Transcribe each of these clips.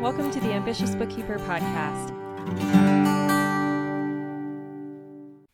Welcome to the Ambitious Bookkeeper Podcast.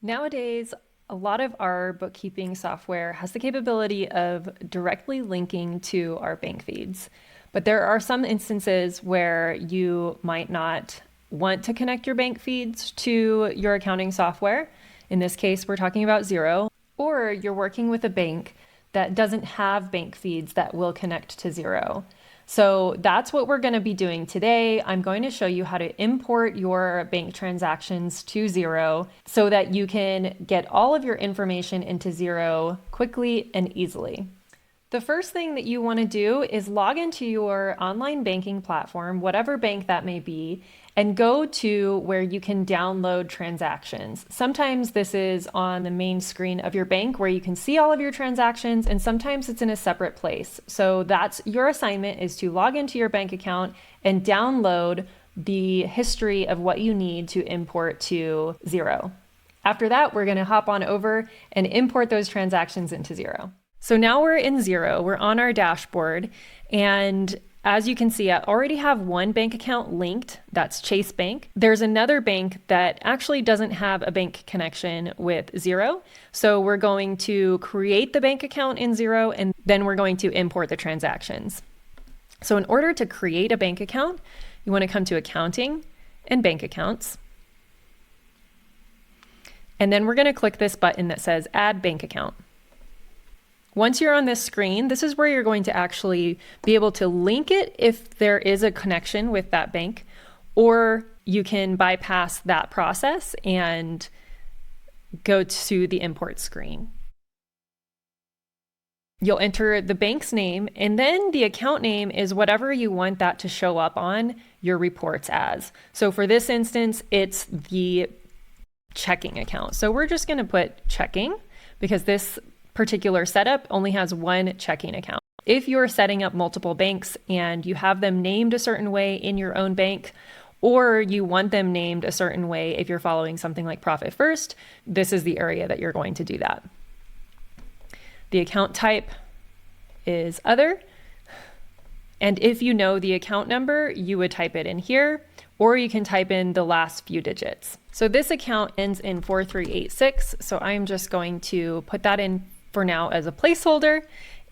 Nowadays, a lot of our bookkeeping software has the capability of directly linking to our bank feeds. But there are some instances where you might not want to connect your bank feeds to your accounting software. In this case, we're talking about Xero, or you're working with a bank that doesn't have bank feeds that will connect to Xero. So that's what we're going to be doing today. I'm going to show you how to import your bank transactions to Xero so that you can get all of your information into Xero quickly and easily. The first thing that you want to do is log into your online banking platform, whatever bank that may be, and go to where you can download transactions. Sometimes this is on the main screen of your bank where you can see all of your transactions, and sometimes it's in a separate place. So that's your assignment, is to log into your bank account and download the history of what you need to import to Xero. After that, we're going to hop on over and import those transactions into Xero. So now we're in Xero, we're on our dashboard, and as you can see, I already have one bank account linked, that's Chase Bank. There's another bank that actually doesn't have a bank connection with Xero. So we're going to create the bank account in Xero, and then we're going to import the transactions. So in order to create a bank account, you want to come to Accounting and Bank Accounts. And then we're going to click this button that says Add Bank Account. Once you're on this screen, this is where you're going to actually be able to link it if there is a connection with that bank, or you can bypass that process and go to the import screen. You'll enter the bank's name, and then the account name is whatever you want that to show up on your reports as. So for this instance, it's the checking account. So we're just going to put checking because this particular setup only has one checking account. If you're setting up multiple banks and you have them named a certain way in your own bank, or you want them named a certain way if you're following something like Profit First, this is the area that you're going to do that. The account type is other. And if you know the account number, you would type it in here, or you can type in the last few digits. So this account ends in 4386. So I'm just going to put that in for now as a placeholder.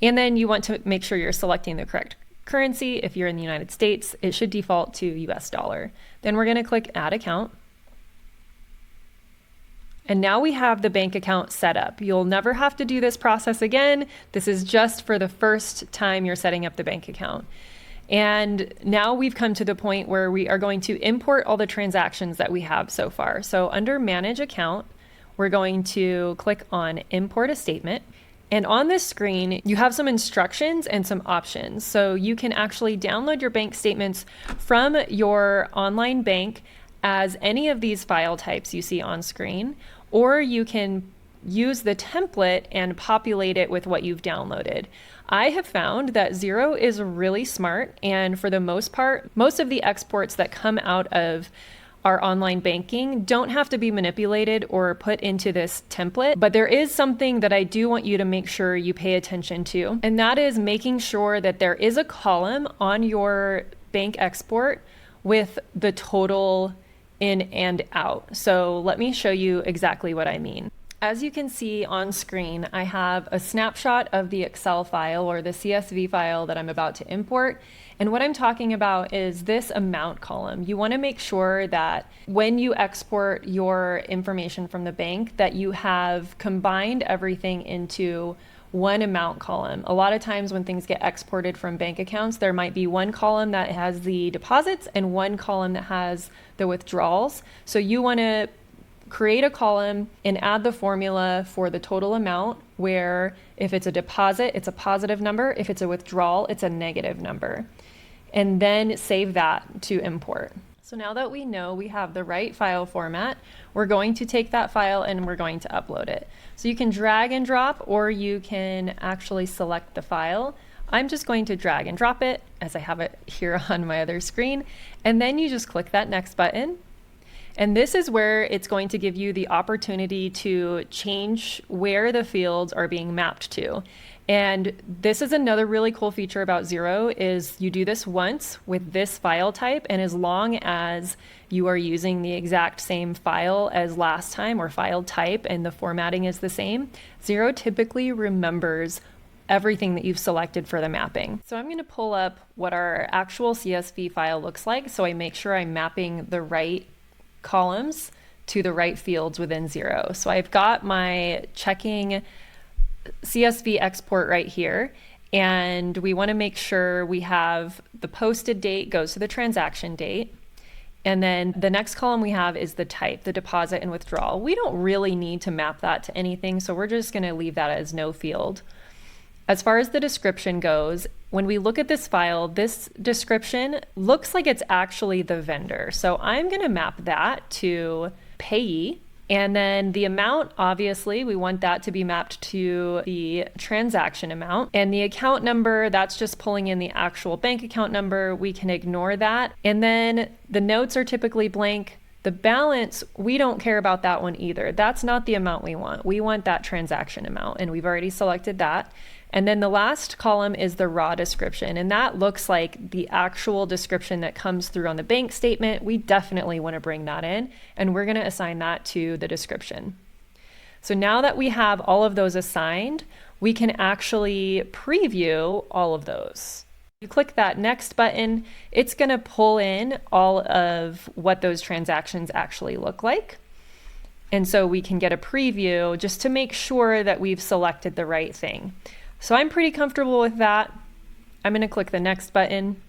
And then you want to make sure you're selecting the correct currency. If you're in the United States, it should default to US dollar. Then we're going to click Add Account. And now we have the bank account set up. You'll never have to do this process again. This is just for the first time you're setting up the bank account. And now we've come to the point where we are going to import all the transactions that we have so far. So under Manage Account, we're going to click on Import a Statement. And on this screen, you have some instructions and some options. So you can actually download your bank statements from your online bank as any of these file types you see on screen, or you can use the template and populate it with what you've downloaded. I have found that Xero is really smart, and for the most part, most of the exports that come out of our online banking don't have to be manipulated or put into this template, but there is something that I do want you to make sure you pay attention to, and that is making sure that there is a column on your bank export with the total in and out. So let me show you exactly what I mean. As you can see on screen, I have a snapshot of the Excel file or the CSV file that I'm about to import. And what I'm talking about is this amount column. You want to make sure that when you export your information from the bank, that you have combined everything into one amount column. A lot of times when things get exported from bank accounts, there might be one column that has the deposits and one column that has the withdrawals. So you want to create a column and add the formula for the total amount, where if it's a deposit, it's a positive number. If it's a withdrawal, it's a negative number. And then save that to import. So now that we know we have the right file format, we're going to take that file and we're going to upload it. So you can drag and drop, or you can actually select the file. I'm just going to drag and drop it as I have it here on my other screen. And then you just click that next button. And this is where it's going to give you the opportunity to change where the fields are being mapped to. And this is another really cool feature about Xero is you do this once with this file type, and as long as you are using the exact same file as last time or file type and the formatting is the same, Xero typically remembers everything that you've selected for the mapping. So I'm going to pull up what our actual CSV file looks like so I make sure I'm mapping the right columns to the right fields within Xero. So I've got my checking CSV export right here, and we want to make sure we have the posted date goes to the transaction date. And then the next column we have is the type, the deposit and withdrawal. We don't really need to map that to anything, so we're just going to leave that as no field. As far as the description goes, when we look at this file, this description looks like it's actually the vendor. So I'm going to map that to payee. And then the amount, obviously, we want that to be mapped to the transaction amount. And the account number, that's just pulling in the actual bank account number. We can ignore that. And then the notes are typically blank. The balance, we don't care about that one either. That's not the amount we want. We want that transaction amount, and we've already selected that. And then the last column is the raw description, and that looks like the actual description that comes through on the bank statement. We definitely want to bring that in, and we're going to assign that to the description. So now that we have all of those assigned, we can actually preview all of those. You click that next button, it's going to pull in all of what those transactions actually look like. And so we can get a preview just to make sure that we've selected the right thing. So I'm pretty comfortable with that. I'm going to click the next button.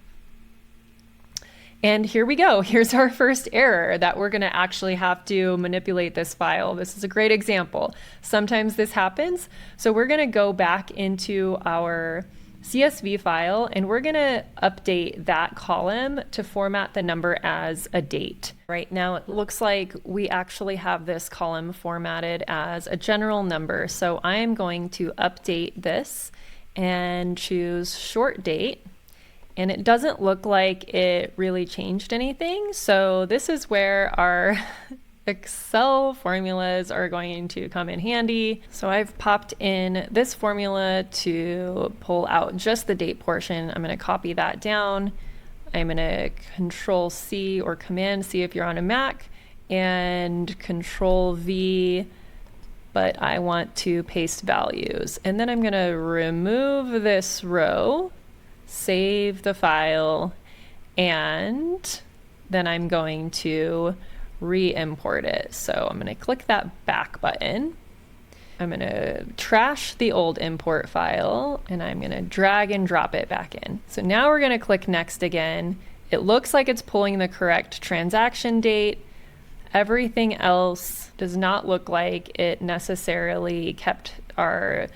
And here we go. Here's our first error that we're going to actually have to manipulate this file. This is a great example. Sometimes this happens. So we're going to go back into our CSV file, and we're going to update that column to format the number as a date. Right now it looks like we actually have this column formatted as a general number. So I am going to update this and choose short date. And it doesn't look like it really changed anything. So this is where our Excel formulas are going to come in handy. So I've popped in this formula to pull out just the date portion. I'm going to copy that down. I'm going to Control C or Command C if you're on a Mac, and Control V, but I want to paste values. And then I'm going to remove this row, save the file, and then I'm going to re-import it. So I'm going to click that back button. I'm going to trash the old import file, and I'm going to drag and drop it back in. So now we're going to click next again. It looks like it's pulling the correct transaction date. Everything else does not look like it necessarily kept our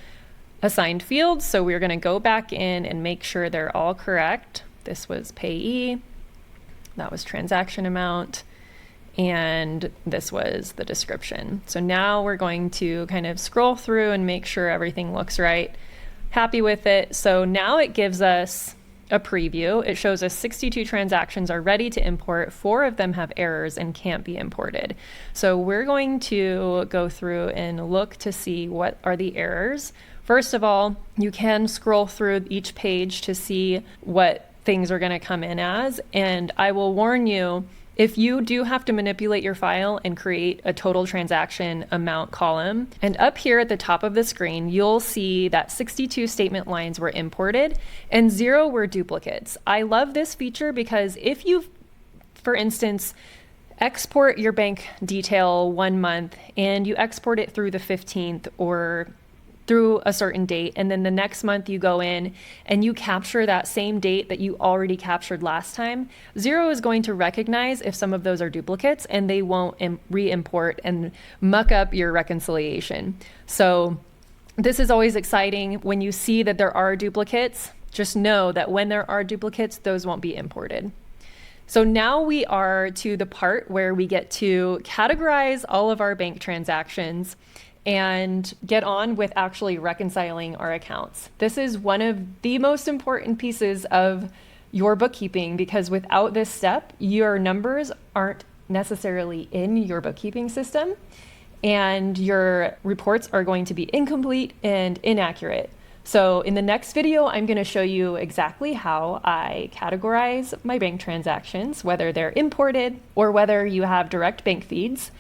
assigned fields. So we're going to go back in and make sure they're all correct. This was payee. That was transaction amount. And this was the description. So now we're going to kind of scroll through and make sure everything looks right. Happy with it. So now it gives us a preview. It shows us 62 transactions are ready to import. 4 of them have errors and can't be imported. So we're going to go through and look to see what are the errors. First of all, you can scroll through each page to see what things are going to come in as. And I will warn you, if you do have to manipulate your file and create a total transaction amount column, and up here at the top of the screen, you'll see that 62 statement lines were imported and 0 were duplicates. I love this feature because if you, for instance, export your bank detail 1 month and you export it through the 15th or through a certain date, and then the next month you go in and you capture that same date that you already captured last time, Xero is going to recognize if some of those are duplicates, and they won't re-import and muck up your reconciliation. So this is always exciting. When you see that there are duplicates, just know that when there are duplicates, those won't be imported. So now we are to the part where we get to categorize all of our bank transactions and get on with actually reconciling our accounts. This is one of the most important pieces of your bookkeeping, because without this step, your numbers aren't necessarily in your bookkeeping system, and your reports are going to be incomplete and inaccurate. So in the next video, I'm going to show you exactly how I categorize my bank transactions, whether they're imported or whether you have direct bank feeds,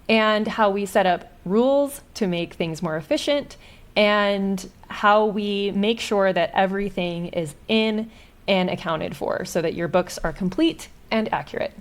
and how we set up rules to make things more efficient, and how we make sure that everything is in and accounted for so that your books are complete and accurate.